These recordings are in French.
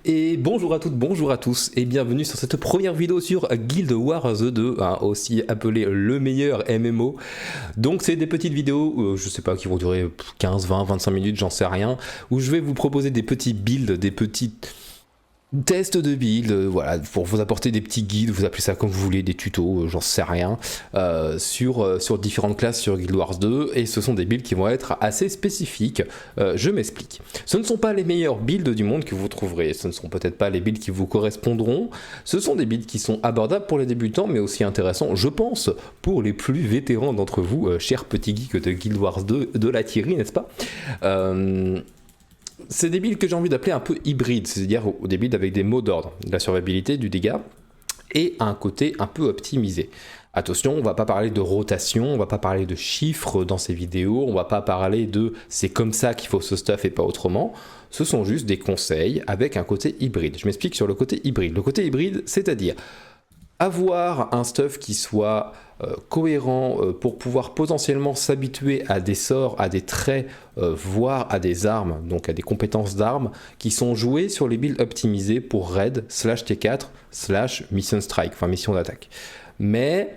Et bonjour à toutes, bonjour à tous, et bienvenue sur cette première vidéo sur Guild Wars 2, aussi appelé le meilleur MMO. Donc c'est des petites vidéos, je sais pas, qui vont durer 15, 20, 25 minutes, j'en sais rien, où je vais vous proposer des petits builds, des petits tests de build, voilà, pour vous apporter des petits guides, vous appelez ça comme vous voulez, des tutos, j'en sais rien, sur différentes classes sur Guild Wars 2, et ce sont des builds qui vont être assez spécifiques. Je m'explique. Ce ne sont pas les meilleurs builds du monde que vous trouverez, ce ne seront peut-être pas les builds qui vous correspondront, ce sont des builds qui sont abordables pour les débutants, mais aussi intéressants, je pense, pour les plus vétérans d'entre vous, chers petits geeks de Guild Wars 2, de la Thierry, n'est-ce pas? C'est des builds que j'ai envie d'appeler un peu hybrides, c'est-à-dire des builds avec des mots d'ordre, de la survivabilité, du dégât, et un côté un peu optimisé. Attention, on va pas parler de rotation, on va pas parler de chiffres dans ces vidéos, on va pas parler de c'est comme ça qu'il faut ce stuff et pas autrement. Ce sont juste des conseils avec un côté hybride. Je m'explique sur le côté hybride. Le côté hybride, c'est-à-dire avoir un stuff qui soit cohérent pour pouvoir potentiellement s'habituer à des sorts, à des traits, voire à des armes, donc à des compétences d'armes qui sont jouées sur les builds optimisés pour raid /T4 /mission strike, enfin mission d'attaque. Mais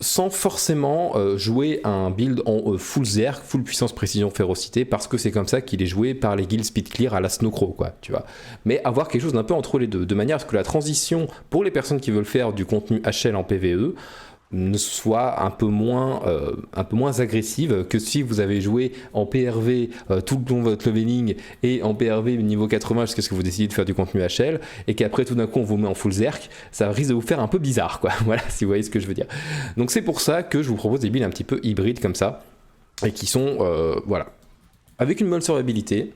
sans forcément jouer un build en full zerg, full puissance, précision, férocité, parce que c'est comme ça qu'il est joué par les guilds speed clear à la Snowcrow, quoi, tu vois. Mais avoir quelque chose d'un peu entre les deux, de manière à ce que la transition, pour les personnes qui veulent faire du contenu HL en PvE, ne soit un peu moins agressive que si vous avez joué en PRV tout le long de votre leveling et en PRV niveau 80 jusqu'à ce que vous décidiez de faire du contenu HL et qu'après tout d'un coup on vous met en full zerk, ça risque de vous faire un peu bizarre, quoi. Voilà, si vous voyez ce que je veux dire. Donc c'est pour ça que je vous propose des builds un petit peu hybrides comme ça et qui sont voilà, avec une bonne survivabilité,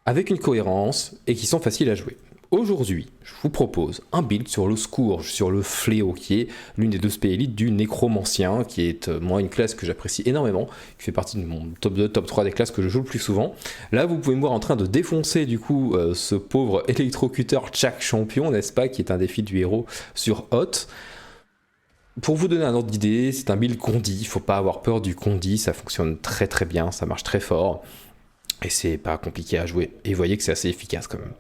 avec une cohérence et qui sont faciles à jouer. Aujourd'hui, je vous propose un build sur le Scourge, sur le Fléau, qui est l'une des deux spéléites du Nécromancien, qui est moi une classe que j'apprécie énormément, qui fait partie de mon top 2, top 3 des classes que je joue le plus souvent. Là, vous pouvez me voir en train de défoncer du coup ce pauvre électrocuteur Jack Champion, n'est-ce pas, qui est un défi du héros sur Hot. Pour vous donner un ordre d'idée, c'est un build Condi, il ne faut pas avoir peur du Condi, ça fonctionne très très bien, ça marche très fort, et c'est pas compliqué à jouer, et vous voyez que c'est assez efficace quand même.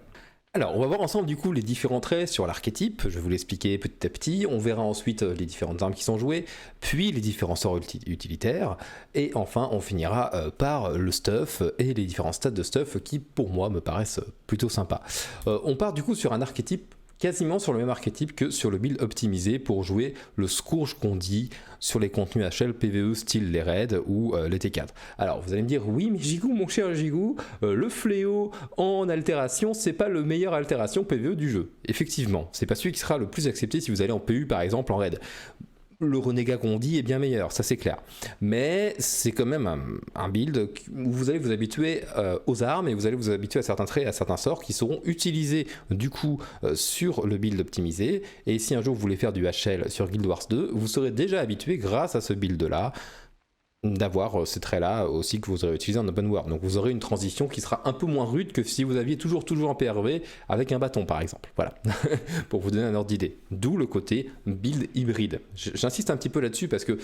Alors, on va voir ensemble du coup les différents traits sur l'archétype, je vais vous l'expliquer petit à petit, on verra ensuite les différentes armes qui sont jouées, puis les différents sorts utilitaires, et enfin on finira par le stuff et les différents stats de stuff qui pour moi me paraissent plutôt sympas. On part du coup sur un archétype quasiment sur le même archétype que sur le build optimisé pour jouer le Scourge qu'on dit sur les contenus HL PvE style les raids ou les T4. Alors vous allez me dire oui mais Gigou, mon cher Gigou, le fléau en altération c'est pas le meilleur altération PvE du jeu. Effectivement, c'est pas celui qui sera le plus accepté si vous allez en PU par exemple en raid. Le renégat qu'on dit est bien meilleur, ça c'est clair. Mais c'est quand même un build où vous allez vous habituer aux armes et vous allez vous habituer à certains traits, à certains sorts qui seront utilisés du coup sur le build optimisé. Et si un jour vous voulez faire du HL sur Guild Wars 2, vous serez déjà habitué grâce à ce build là d'avoir ces traits-là aussi que vous aurez utilisé en open world. Donc vous aurez une transition qui sera un peu moins rude que si vous aviez toujours un PRV avec un bâton par exemple. Voilà, pour vous donner un ordre d'idée. D'où le côté build hybride. J'insiste un petit peu là-dessus parce que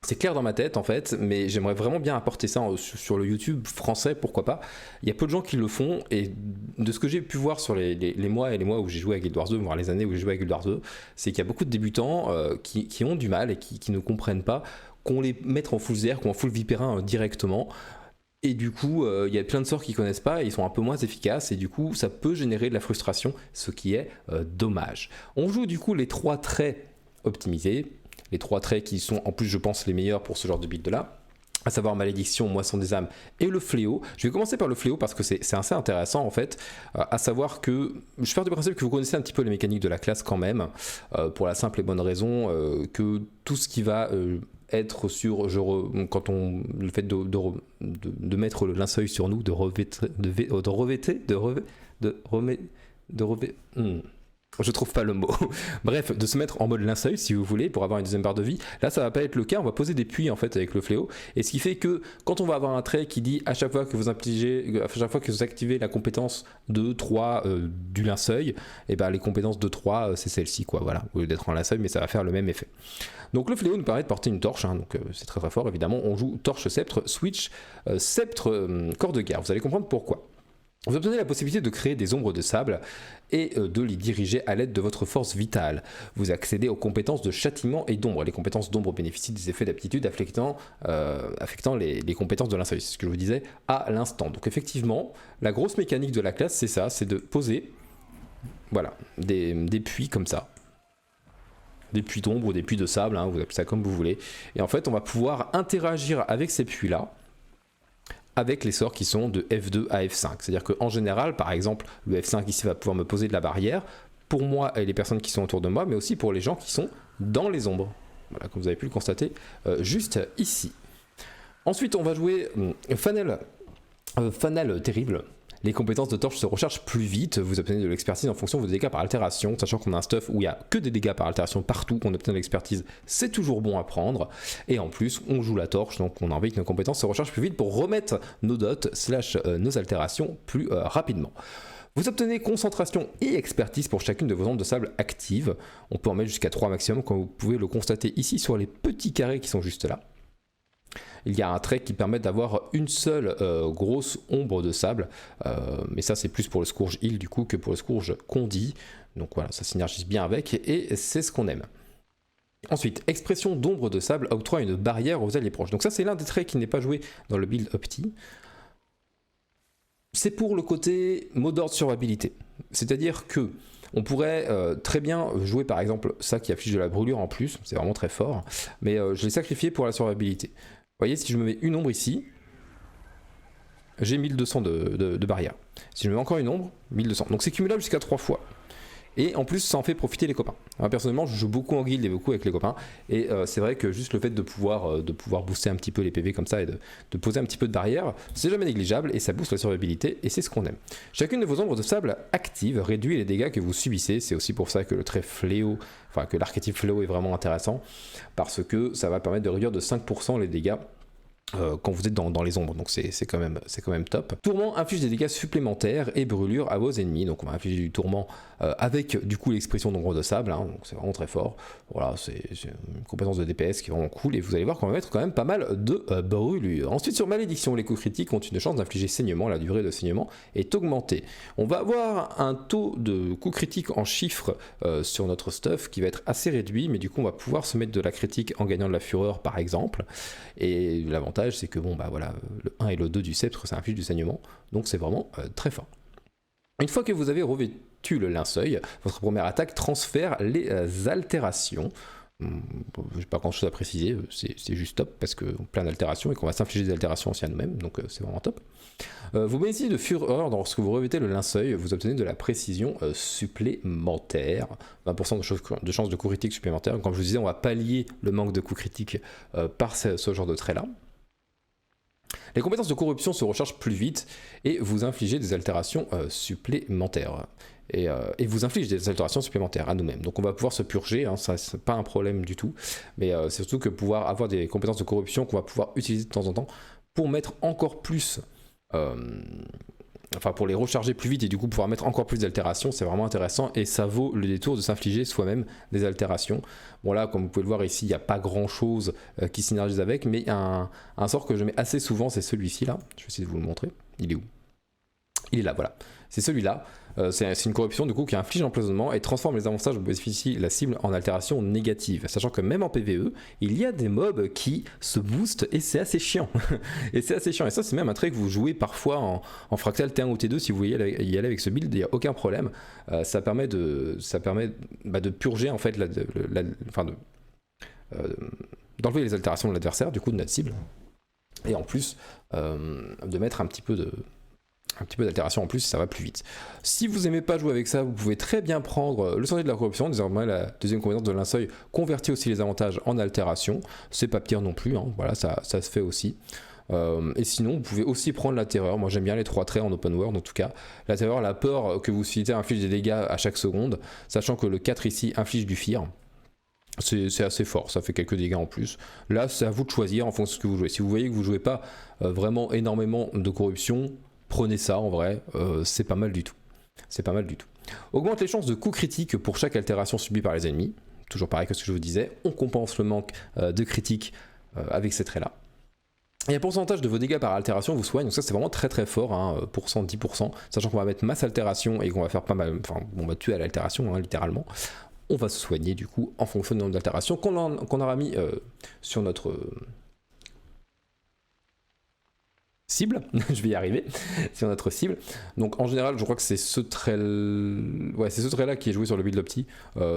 c'est clair dans ma tête en fait, mais j'aimerais vraiment bien apporter ça sur le YouTube français, pourquoi pas. Il y a peu de gens qui le font et de ce que j'ai pu voir sur les mois et les mois où j'ai joué à Guild Wars 2, voire les années où j'ai joué à Guild Wars 2, c'est qu'il y a beaucoup de débutants qui ont du mal et qui ne comprennent pas qu'on les mette en full zerg ou en full vipérin directement. Et du coup, il y a plein de sorts qu'ils connaissent pas et ils sont un peu moins efficaces et du coup, ça peut générer de la frustration, ce qui est dommage. On joue du coup les 3 traits optimisés, les 3 traits qui sont en plus, je pense, les meilleurs pour ce genre de build-là, à savoir Malédiction, Moisson des âmes et le Fléau. Je vais commencer par le Fléau parce que c'est assez intéressant en fait, à savoir que je pars du principe que vous connaissez un petit peu les mécaniques de la classe quand même, pour la simple et bonne raison que tout ce qui va être sur quand on le fait de mettre le linceul sur nous, je trouve pas le mot. Bref, de se mettre en mode linceul si vous voulez pour avoir une deuxième barre de vie. Là, ça va pas être le cas. On va poser des puits en fait avec le fléau. Et ce qui fait que quand on va avoir un trait qui dit à chaque fois que vous activez la compétence 2, 3 du linceul, et ben les compétences 2, 3 c'est celle-ci quoi. Voilà, au lieu d'être en linceul, mais ça va faire le même effet. Donc le fléau nous permet de porter une torche, hein, donc c'est très très fort évidemment. On joue torche sceptre, switch, sceptre corps de guerre. Vous allez comprendre pourquoi. Vous obtenez la possibilité de créer des ombres de sable et de les diriger à l'aide de votre force vitale. Vous accédez aux compétences de châtiment et d'ombre. Les compétences d'ombre bénéficient des effets d'aptitude affectant les compétences de linceul. C'est ce que je vous disais à l'instant. Donc effectivement, la grosse mécanique de la classe, c'est ça, c'est de poser voilà, des puits comme ça. Des puits d'ombre ou des puits de sable, hein, vous appelez ça comme vous voulez. Et en fait, on va pouvoir interagir avec ces puits-là avec les sorts qui sont de F2 à F5. C'est-à-dire qu'en général, par exemple, le F5 ici va pouvoir me poser de la barrière pour moi et les personnes qui sont autour de moi, mais aussi pour les gens qui sont dans les ombres. Voilà, comme vous avez pu le constater juste ici. Ensuite, on va jouer Fanel Terrible. Les compétences de torche se rechargent plus vite, vous obtenez de l'expertise en fonction de vos dégâts par altération, sachant qu'on a un stuff où il n'y a que des dégâts par altération partout, qu'on obtient de l'expertise, c'est toujours bon à prendre. Et en plus, on joue la torche, donc on a envie que nos compétences se rechargent plus vite pour remettre nos dots / nos altérations plus rapidement. Vous obtenez concentration et expertise pour chacune de vos ondes de sable actives. On peut en mettre jusqu'à 3 maximum, comme vous pouvez le constater ici sur les petits carrés qui sont juste là. Il y a un trait qui permet d'avoir une seule grosse ombre de sable, mais ça c'est plus pour le Scourge Heal du coup que pour le Scourge Condi. Donc voilà, ça synergise bien avec et c'est ce qu'on aime. Ensuite, expression d'ombre de sable octroie une barrière aux alliés proches. Donc ça c'est l'un des traits qui n'est pas joué dans le build Opti. C'est pour le côté mot d'ordre survivabilité. C'est-à-dire que on pourrait très bien jouer par exemple ça qui affiche de la brûlure en plus, c'est vraiment très fort, mais je l'ai sacrifié pour la survivabilité. Vous voyez, si je me mets une ombre ici, j'ai 1200 de barrière. Si je me mets encore une ombre, 1200. Donc c'est cumulable jusqu'à 3 fois. Et en plus, ça en fait profiter les copains. Alors, personnellement, je joue beaucoup en guild et beaucoup avec les copains. Et c'est vrai que juste le fait de pouvoir booster un petit peu les PV comme ça et de poser un petit peu de barrière, c'est jamais négligeable et ça booste la survivabilité et c'est ce qu'on aime. Chacune de vos ombres de sable active réduit les dégâts que vous subissez. C'est aussi pour ça que le trait fléau, enfin que l'archétype fléau est vraiment intéressant parce que ça va permettre de réduire de 5% les dégâts quand vous êtes dans les ombres, donc c'est quand même top. Tourment inflige des dégâts supplémentaires et brûlures à vos ennemis, donc on va infliger du tourment avec du coup l'expression d'ombre de sable, hein, donc c'est vraiment très fort. Voilà, c'est une compétence de DPS qui est vraiment cool et vous allez voir qu'on va mettre quand même pas mal de brûlures. Ensuite sur malédiction, les coups critiques ont une chance d'infliger saignement, la durée de saignement est augmentée. On va avoir un taux de coups critiques en chiffres sur notre stuff qui va être assez réduit, mais du coup on va pouvoir se mettre de la critique en gagnant de la fureur par exemple, et l'avantage c'est que bon bah voilà, le 1 et le 2 du sceptre ça inflige du saignement, donc c'est vraiment très fort. Une fois que vous avez revêtu le linceul, votre première attaque transfère les altérations. J'ai pas grand chose à préciser, c'est juste top parce que plein d'altérations et qu'on va s'infliger des altérations aussi à nous-mêmes, donc c'est vraiment top. Vous bénéficiez de fureur lorsque vous revêtez le linceul, vous obtenez de la précision supplémentaire, 20% de chance de coup critique supplémentaire. Comme je vous disais, on va pallier le manque de coups critiques par ce genre de trait là. Les compétences de corruption se rechargent plus vite et vous infligez des altérations supplémentaires. Et vous inflige des altérations supplémentaires à nous-mêmes. Donc on va pouvoir se purger, hein, ça c'est pas un problème du tout, mais c'est surtout que pouvoir avoir des compétences de corruption qu'on va pouvoir utiliser de temps en temps pour mettre encore plus, enfin pour les recharger plus vite et du coup pouvoir mettre encore plus d'altérations, c'est vraiment intéressant et ça vaut le détour de s'infliger soi-même des altérations. Bon là, comme vous pouvez le voir ici, il n'y a pas grand chose qui synergise avec, mais un sort que je mets assez souvent, c'est celui-ci là, je vais essayer de vous le montrer, il est où ? Il est là, voilà. C'est celui-là. C'est une corruption du coup qui inflige l'empoisonnement et transforme les avantages dont bénéficie la cible en altération négative. Sachant que même en PvE, il y a des mobs qui se boostent et c'est assez chiant. Et c'est assez chiant. Et ça, c'est même un trait que vous jouez parfois en fractal T1 ou T2 si vous voulez y aller avec ce build, il n'y a aucun problème. Ça permet de purger en fait, d'enlever les altérations de l'adversaire, du coup de notre cible. Et en plus, de mettre un petit peu d'altération en plus, ça va plus vite. Si vous aimez pas jouer avec ça, vous pouvez très bien prendre le sentier de la corruption, désormais la deuxième compétence de linceul convertit aussi les avantages en altération, c'est pas pire non plus, hein. Voilà, ça se fait aussi. Et sinon, vous pouvez aussi prendre la terreur. Moi j'aime bien les 3 traits en open world en tout cas. La terreur, la peur que vous suscitez inflige des dégâts à chaque seconde, sachant que le 4 ici inflige du fear. C'est assez fort, ça fait quelques dégâts en plus. Là, c'est à vous de choisir en fonction de ce que vous jouez. Si vous voyez que vous jouez pas vraiment énormément de corruption, prenez ça en vrai, c'est pas mal du tout. C'est pas mal du tout. Augmente les chances de coups critiques pour chaque altération subie par les ennemis. Toujours pareil que ce que je vous disais, on compense le manque de critiques avec ces traits-là. Et un pourcentage de vos dégâts par altération vous soigne, donc ça c'est vraiment très très fort, hein, % 10%, sachant qu'on va mettre masse altération et qu'on va faire pas mal, enfin on va tuer à l'altération, hein, littéralement. On va se soigner du coup en fonction du nombre d'altérations qu'on aura mis sur notre cible, je vais y arriver, sur notre cible. Donc en général, je crois que c'est ce trait, ouais, c'est ce trait-là qui est joué sur le build opti.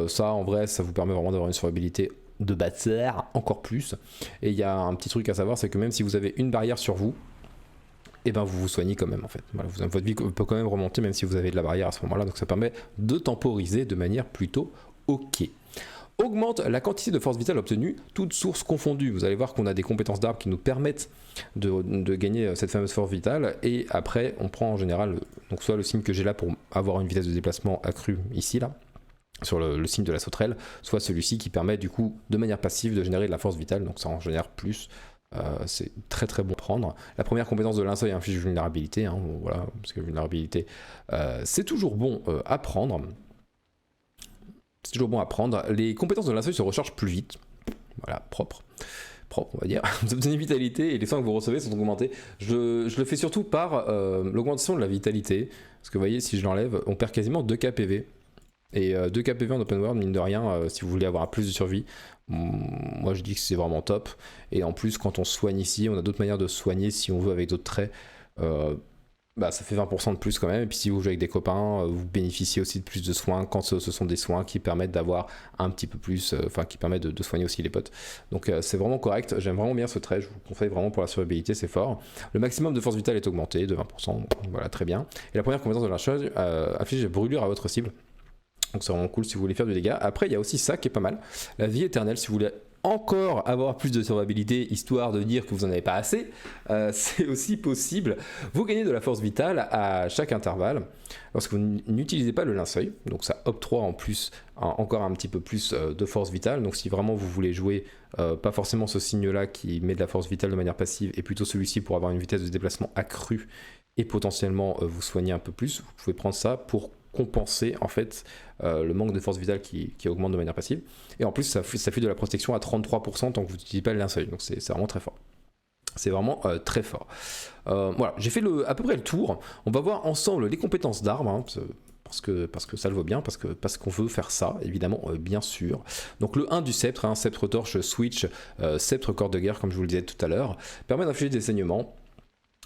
Ça, en vrai, ça vous permet vraiment d'avoir une survivabilité de bâtard encore plus. Et il y a un petit truc à savoir, c'est que même si vous avez une barrière sur vous, et ben vous vous soignez quand même en fait. Voilà, votre vie peut quand même remonter même si vous avez de la barrière à ce moment-là. Donc ça permet de temporiser de manière plutôt ok. Augmente la quantité de force vitale obtenue, toutes sources confondues. Vous allez voir qu'on a des compétences d'arbre qui nous permettent de gagner cette fameuse force vitale. Et après, on prend en général donc soit le signe que j'ai là pour avoir une vitesse de déplacement accrue ici, là, sur le signe de la sauterelle, soit celui-ci qui permet du coup de manière passive de générer de la force vitale. Donc ça en génère plus. C'est très très bon à prendre. La première compétence de linceul inflige vulnérabilité. Hein, voilà, parce que vulnérabilité, c'est toujours bon à prendre. C'est toujours bon à prendre. Les compétences de linceul se rechargent plus vite. Voilà, propre on va dire. Vous obtenez vitalité et les soins que vous recevez sont augmentés. Je le fais surtout par l'augmentation de la vitalité. Parce que vous voyez, si je l'enlève, on perd quasiment 2k PV. Et 2k PV en open world, mine de rien, si vous voulez avoir plus de survie, moi je dis que c'est vraiment top. Et en plus, quand on soigne ici, on a d'autres manières de soigner si on veut avec d'autres traits. Bah, ça fait 20% de plus quand même. Et puis si vous jouez avec des copains, vous bénéficiez aussi de plus de soins quand ce sont des soins qui permettent d'avoir un petit peu plus, enfin qui permettent de soigner aussi les potes. Donc c'est vraiment correct. J'aime vraiment bien ce trait. Je vous conseille vraiment pour la survivabilité, c'est fort. Le maximum de force vitale est augmenté de 20%. Voilà, très bien. Et la première compétence de la chose inflige brûlure à votre cible. Donc c'est vraiment cool si vous voulez faire du dégât. Après, il y a aussi ça qui est pas mal. La vie éternelle, si vous voulez encore avoir plus de survivabilité, histoire de dire que vous n'en avez pas assez, c'est aussi possible. Vous gagnez de la force vitale à chaque intervalle lorsque vous n'utilisez pas le linceul. Donc ça octroie en plus encore un petit peu plus de force vitale. Donc si vraiment vous voulez jouer pas forcément ce signe-là qui met de la force vitale de manière passive, et plutôt celui-ci pour avoir une vitesse de déplacement accrue et potentiellement vous soigner un peu plus, vous pouvez prendre ça pour compenser en fait le manque de force vitale qui augmente de manière passive. Et en plus ça fait de la protection à 33% tant que vous n'utilisez pas le linceul. Donc c'est vraiment très fort. C'est vraiment très fort. Voilà, j'ai fait à peu près le tour. On va voir ensemble les compétences d'armes, hein, parce que ça le vaut bien, parce qu'on veut faire ça, évidemment, bien sûr. Donc le 1 du sceptre, hein, sceptre torche, switch, sceptre corps de guerre, comme je vous le disais tout à l'heure, permet d'infliger des saignements.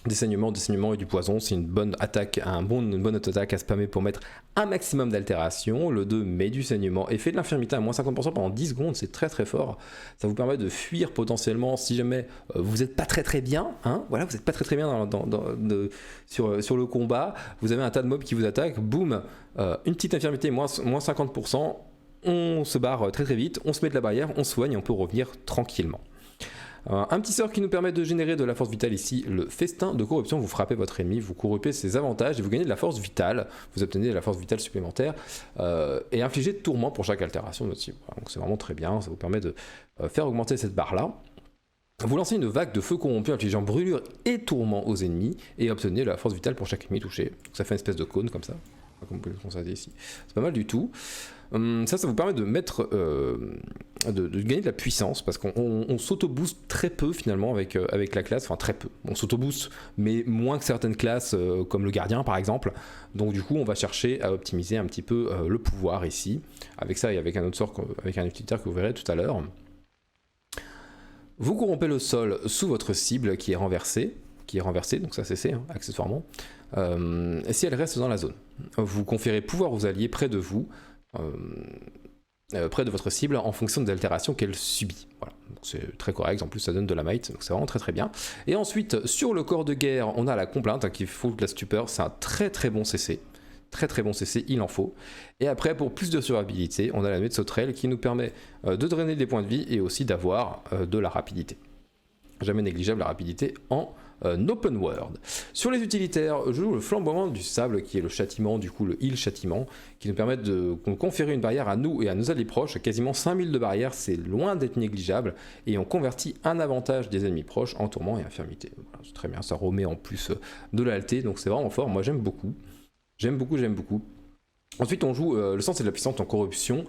Des saignements et du poison, c'est une bonne attaque, une bonne auto-attaque à spammer pour mettre un maximum d'altération. Le 2 met du saignement et fait de l'infirmité à moins 50% pendant 10 secondes, c'est très très fort. Ça vous permet de fuir potentiellement si jamais vous n'êtes pas très très bien, hein, voilà, vous n'êtes pas très très bien sur le combat, vous avez un tas de mobs qui vous attaquent, boum, une petite infirmité moins 50%, on se barre très très vite, on se met de la barrière, on soigne et on peut revenir tranquillement. Un petit sort qui nous permet de générer de la force vitale ici, le festin de corruption. Vous frappez votre ennemi, vous corrupez ses avantages et vous gagnez de la force vitale. Vous obtenez de la force vitale supplémentaire et infligez de tourment pour chaque altération de votre cible. Donc c'est vraiment très bien, ça vous permet de faire augmenter cette barre-là. Vous lancez une vague de feu corrompu infligeant brûlure et tourment aux ennemis et obtenez de la force vitale pour chaque ennemi touché. Donc ça fait une espèce de cône comme ça, comme vous pouvez le constater ici. C'est pas mal du tout. Ça vous permet de mettre, de gagner de la puissance parce qu'on s'auto-booste très peu finalement avec la classe, enfin très peu. On s'auto-booste, mais moins que certaines classes comme le gardien par exemple. Donc du coup, on va chercher à optimiser un petit peu le pouvoir ici, avec ça et avec un autre sort, avec un utilitaire que vous verrez tout à l'heure. Vous corrompez le sol sous votre cible qui est renversée, donc ça c'est hein, accessoirement, si elle reste dans la zone. Vous conférez pouvoir aux alliés près de vous, près de votre cible en fonction des altérations qu'elle subit. Voilà. C'est très correct, en plus ça donne de la might, donc c'est vraiment très très bien. Et ensuite, sur le corps de guerre, on a la complainte hein, qui fout de la stupeur, c'est un très très bon CC. Très très bon CC, il en faut. Et après, pour plus de survivabilité, on a la nuée de sauterelle qui nous permet de drainer des points de vie et aussi d'avoir de la rapidité. Jamais négligeable la rapidité en open world. Sur les utilitaires, je joue le flamboiement du sable qui est le châtiment, du coup le heal châtiment, qui nous permet de conférer une barrière à nous et à nos alliés proches. Quasiment 5000 de barrières, c'est loin d'être négligeable. Et on convertit un avantage des ennemis proches en tourment et infirmité. Voilà, c'est très bien, ça remet en plus de l'alté, donc c'est vraiment fort. Moi j'aime beaucoup. J'aime beaucoup. Ensuite on joue le sens et de la puissance en corruption.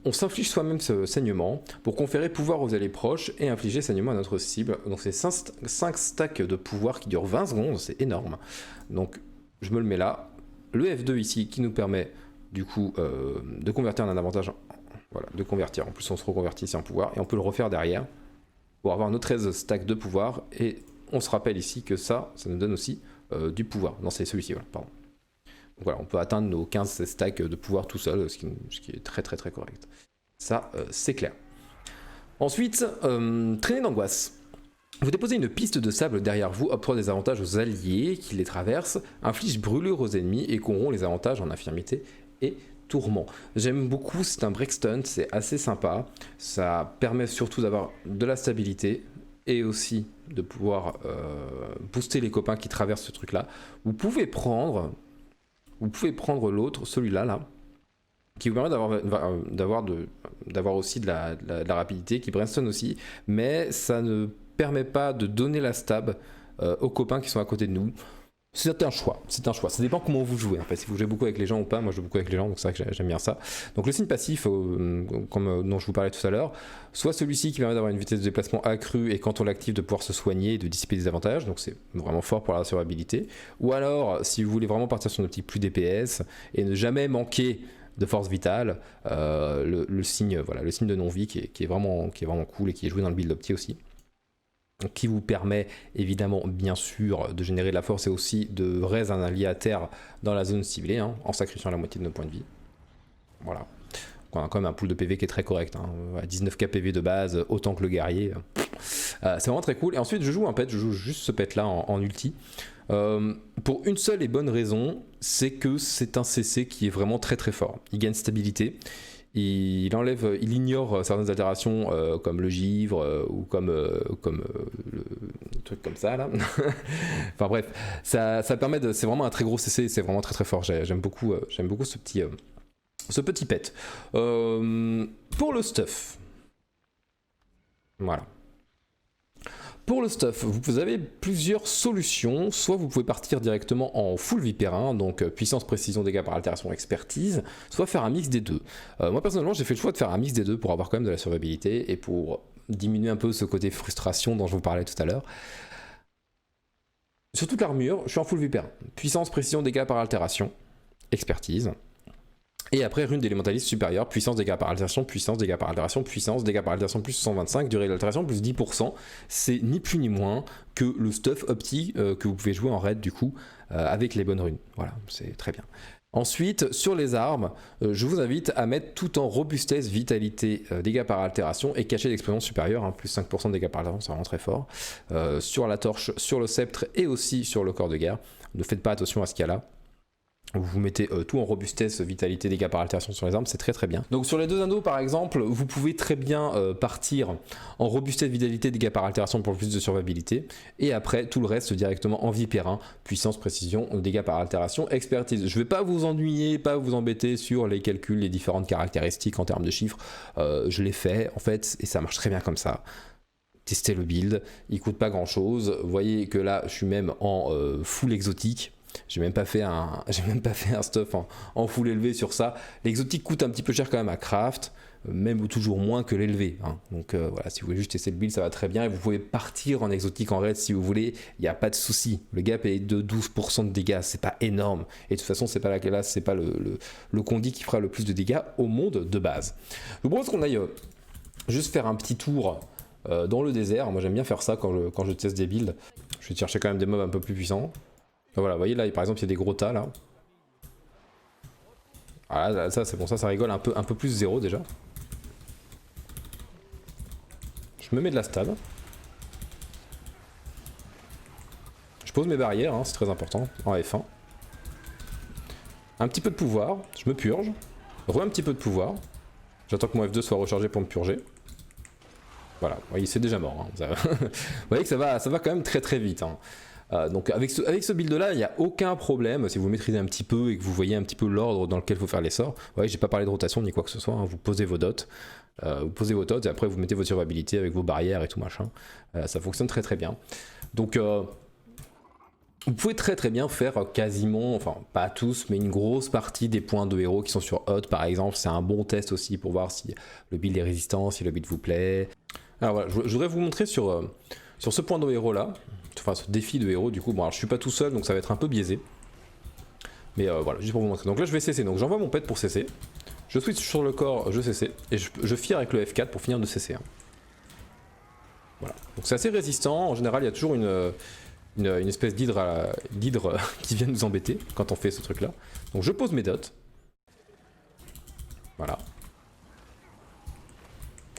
on s'inflige soi-même ce saignement pour conférer pouvoir aux alliés proches et infliger saignement à notre cible. Donc c'est 5 stacks de pouvoir qui durent 20 secondes, c'est énorme. Donc je me le mets là. Le F2 ici qui nous permet du coup de convertir en un avantage. Voilà, de convertir. En plus on se reconvertit ici en pouvoir et on peut le refaire derrière pour avoir nos 13 stacks de pouvoir. Et on se rappelle ici que ça nous donne aussi du pouvoir. Non, c'est celui-ci, voilà, pardon. Donc voilà, on peut atteindre nos 15 stacks de pouvoir tout seul, ce qui est très très très correct. Ça, c'est clair. Ensuite, traînée d'angoisse. Vous déposez une piste de sable derrière vous, octroie des avantages aux alliés qui les traversent, inflige brûlure aux ennemis et corrompt les avantages en infirmité et tourment. J'aime beaucoup, c'est un break stunt, c'est assez sympa. Ça permet surtout d'avoir de la stabilité et aussi de pouvoir booster les copains qui traversent ce truc-là. Vous pouvez prendre l'autre, celui-là, là, qui vous permet d'avoir aussi de la rapidité, qui brimstone aussi, mais ça ne permet pas de donner la stab aux copains qui sont à côté de nous. C'est un choix, ça dépend comment vous jouez en fait, si vous jouez beaucoup avec les gens ou pas. Moi je joue beaucoup avec les gens, donc c'est vrai que j'aime bien ça. Donc le signe passif, dont je vous parlais tout à l'heure, soit celui-ci qui permet d'avoir une vitesse de déplacement accrue et quand on l'active de pouvoir se soigner et de dissiper des avantages, donc c'est vraiment fort pour la survivabilité. Ou alors, si vous voulez vraiment partir sur une optique plus DPS et ne jamais manquer de force vitale, le signe de non-vie qui est vraiment cool et qui est joué dans le build opti aussi, qui vous permet évidemment bien sûr de générer de la force et aussi de raise un allié à terre dans la zone ciblée, hein, en sacrifiant la moitié de nos points de vie. Voilà. On a quand même un pool de PV qui est très correct, hein, à 19k PV de base, autant que le guerrier. C'est vraiment très cool. Et ensuite je joue un pet, je joue juste ce pet là en ulti. Pour une seule et bonne raison, c'est que c'est un CC qui est vraiment très très fort. Il gagne stabilité. Il ignore certaines altérations comme le givre ou comme le truc comme ça là. Enfin bref, ça permet c'est vraiment un très gros CC, c'est vraiment très très fort. J'aime beaucoup ce petit pet. Pour le stuff, voilà. Pour le stuff, vous avez plusieurs solutions. Soit vous pouvez partir directement en full vipérin, donc puissance, précision, dégâts par altération, expertise, soit faire un mix des deux. Moi personnellement, j'ai fait le choix de faire un mix des deux pour avoir quand même de la survivabilité et pour diminuer un peu ce côté frustration dont je vous parlais tout à l'heure. Sur toute l'armure, je suis en full vipérin. Puissance, précision, dégâts par altération, expertise. Et après, rune d'élémentaliste supérieure, puissance, dégâts par altération, puissance, dégâts par altération, puissance, dégâts par altération plus 125, durée d'altération plus 10%. C'est ni plus ni moins que le stuff opti que vous pouvez jouer en raid du coup, avec les bonnes runes. Voilà, c'est très bien. Ensuite, sur les armes, je vous invite à mettre tout en robustesse, vitalité, dégâts par altération et cachet d'explosion supérieure, hein, plus 5% de dégâts par altération, c'est vraiment très fort. Sur la torche, sur le sceptre et aussi sur le corps de guerre. Ne faites pas attention à ce qu'il y a là. Vous mettez tout en robustesse, vitalité, dégâts par altération sur les armes, c'est très très bien. Donc sur les deux anneaux par exemple, vous pouvez très bien partir en robustesse, vitalité, dégâts par altération pour plus de survivabilité, et après tout le reste directement en vipérin, puissance, précision, dégâts par altération, expertise. Je vais pas vous ennuyer, pas vous embêter sur les calculs, les différentes caractéristiques en termes de chiffres, je l'ai fait en fait, et ça marche très bien comme ça. Testez le build, il coûte pas grand chose, vous voyez que là je suis même en full exotique. J'ai même pas fait un stuff en full élevé sur ça. L'exotique coûte un petit peu cher quand même à craft, même ou toujours moins que l'élevé. Hein. Donc voilà, si vous voulez juste tester le build, ça va très bien. Et vous pouvez partir en exotique en raid si vous voulez, il n'y a pas de souci. Le gap est de 12% de dégâts, c'est pas énorme. Et de toute façon, c'est pas la classe, c'est pas le condi qui fera le plus de dégâts au monde de base. Je vous propose qu'on aille juste faire un petit tour dans le désert. Moi j'aime bien faire ça quand je teste des builds. Je vais chercher quand même des mobs un peu plus puissants. Voilà, vous voyez là par exemple il y a des gros tas là. Voilà, ça c'est bon, ça rigole un peu plus zéro déjà. Je me mets de la stab. Je pose mes barrières, hein, c'est très important, en F1. Un petit peu de pouvoir, je me purge. Un petit peu de pouvoir. J'attends que mon F2 soit rechargé pour me purger. Voilà, vous voyez c'est déjà mort. Hein. Vous voyez que ça va quand même très très vite. Hein. Donc avec ce build là il n'y a aucun problème si vous maîtrisez un petit peu et que vous voyez un petit peu l'ordre dans lequel il faut faire les sorts. Vous voyez, j'ai pas parlé de rotation ni quoi que ce soit, hein. Vous posez vos dots et après vous mettez votre survivabilité avec vos barrières et tout machin. Ça fonctionne très très bien. Donc Vous pouvez très bien faire quasiment, enfin pas tous, mais une grosse partie des points de héros qui sont sur Hot par exemple. C'est un bon test aussi pour voir si le build est résistant, si le build vous plaît. Alors voilà, je voudrais vous montrer sur ce point de héros là, enfin ce défi de héros du coup. Bon alors je suis pas tout seul donc ça va être un peu biaisé. Mais voilà, juste pour vous montrer. Donc là je vais CC, donc j'envoie mon pet pour CC. Je switch sur le corps, je CC, et je fire avec le F4 pour finir de CC. Voilà, donc c'est assez résistant, en général il y a toujours une espèce d'hydre qui vient nous embêter quand on fait ce truc là. Donc je pose mes dots. Voilà.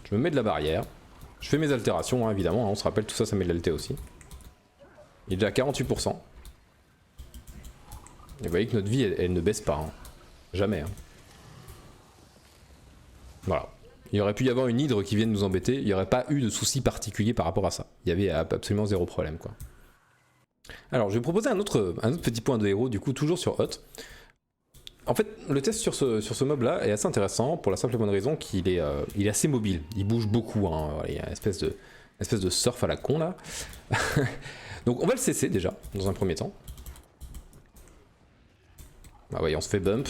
Je me mets de la barrière. Je fais mes altérations, hein, évidemment, on se rappelle tout ça, ça met de l'alté aussi. Il est déjà à 48%. Et vous voyez que notre vie, elle ne baisse pas. Hein. Jamais. Hein. Voilà. Il aurait pu y avoir une hydre qui vienne nous embêter, il n'y aurait pas eu de soucis particuliers par rapport à ça. Il y avait absolument zéro problème, quoi. Alors, je vais proposer un autre petit point de héros, du coup, toujours sur Hot. En fait, le test sur ce mob-là est assez intéressant pour la simple et bonne raison qu'il est, il est assez mobile. Il bouge beaucoup, hein. Il y a une espèce de surf à la con, là. Donc, on va le cesser, déjà, dans un premier temps. Ah oui, on se fait bump.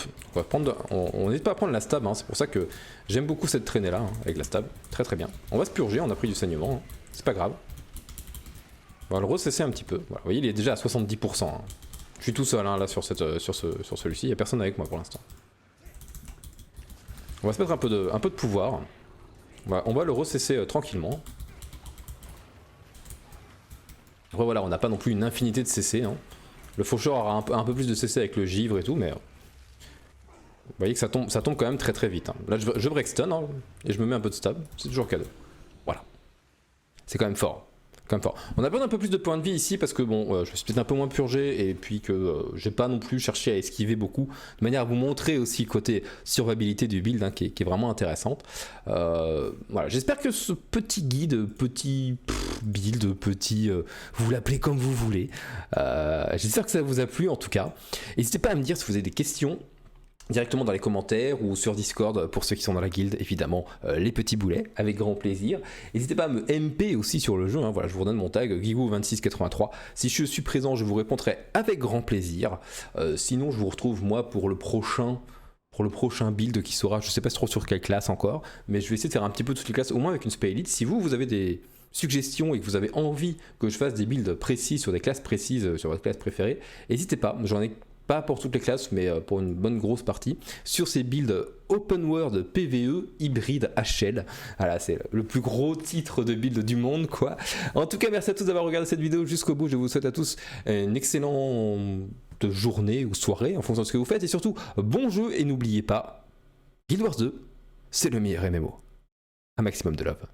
On n'hésite pas à prendre la stab, hein. C'est pour ça que j'aime beaucoup cette traînée-là, hein, avec la stab. Très très bien. On va se purger, on a pris du saignement, hein. C'est pas grave. On va le recesser un petit peu. Voilà. Vous voyez, il est déjà à 70%. Hein. Je suis tout seul hein, là sur celui-ci, il n'y a personne avec moi pour l'instant. On va se mettre un peu de pouvoir. On va le recesser tranquillement. Après voilà, on n'a pas non plus une infinité de CC. Hein. Le faucheur aura un peu plus de CC avec le givre et tout, mais... Vous voyez que ça tombe quand même très très vite. Hein. Là je break stun hein, et je me mets un peu de stab, c'est toujours cadeau. Voilà. C'est quand même fort. On a besoin d'un peu plus de points de vie ici parce que bon, je suis peut-être un peu moins purgé et puis que j'ai pas non plus cherché à esquiver beaucoup, de manière à vous montrer aussi le côté survivabilité du build hein, qui est vraiment intéressante. Voilà, j'espère que ce petit guide, petit build, vous l'appelez comme vous voulez, j'espère que ça vous a plu en tout cas. N'hésitez pas à me dire si vous avez des questions directement dans les commentaires ou sur Discord pour ceux qui sont dans la guilde, évidemment, les petits boulets, avec grand plaisir. N'hésitez pas à me MP aussi sur le jeu, hein, voilà, je vous redonne mon tag, Guigou2683. Si je suis présent, je vous répondrai avec grand plaisir. Sinon, je vous retrouve moi pour le prochain build qui sera, je sais pas trop sur quelle classe encore, mais je vais essayer de faire un petit peu toutes les classes, au moins avec une spé elite. Si vous avez des suggestions et que vous avez envie que je fasse des builds précis sur des classes précises, sur votre classe préférée, n'hésitez pas, j'en ai pas pour toutes les classes, mais pour une bonne grosse partie, sur ces builds open world PVE hybride HL. Voilà, c'est le plus gros titre de build du monde, quoi. En tout cas, merci à tous d'avoir regardé cette vidéo jusqu'au bout. Je vous souhaite à tous une excellente journée ou soirée, en fonction de ce que vous faites. Et surtout, bon jeu, et n'oubliez pas, Guild Wars 2, c'est le meilleur MMO. Un maximum de love.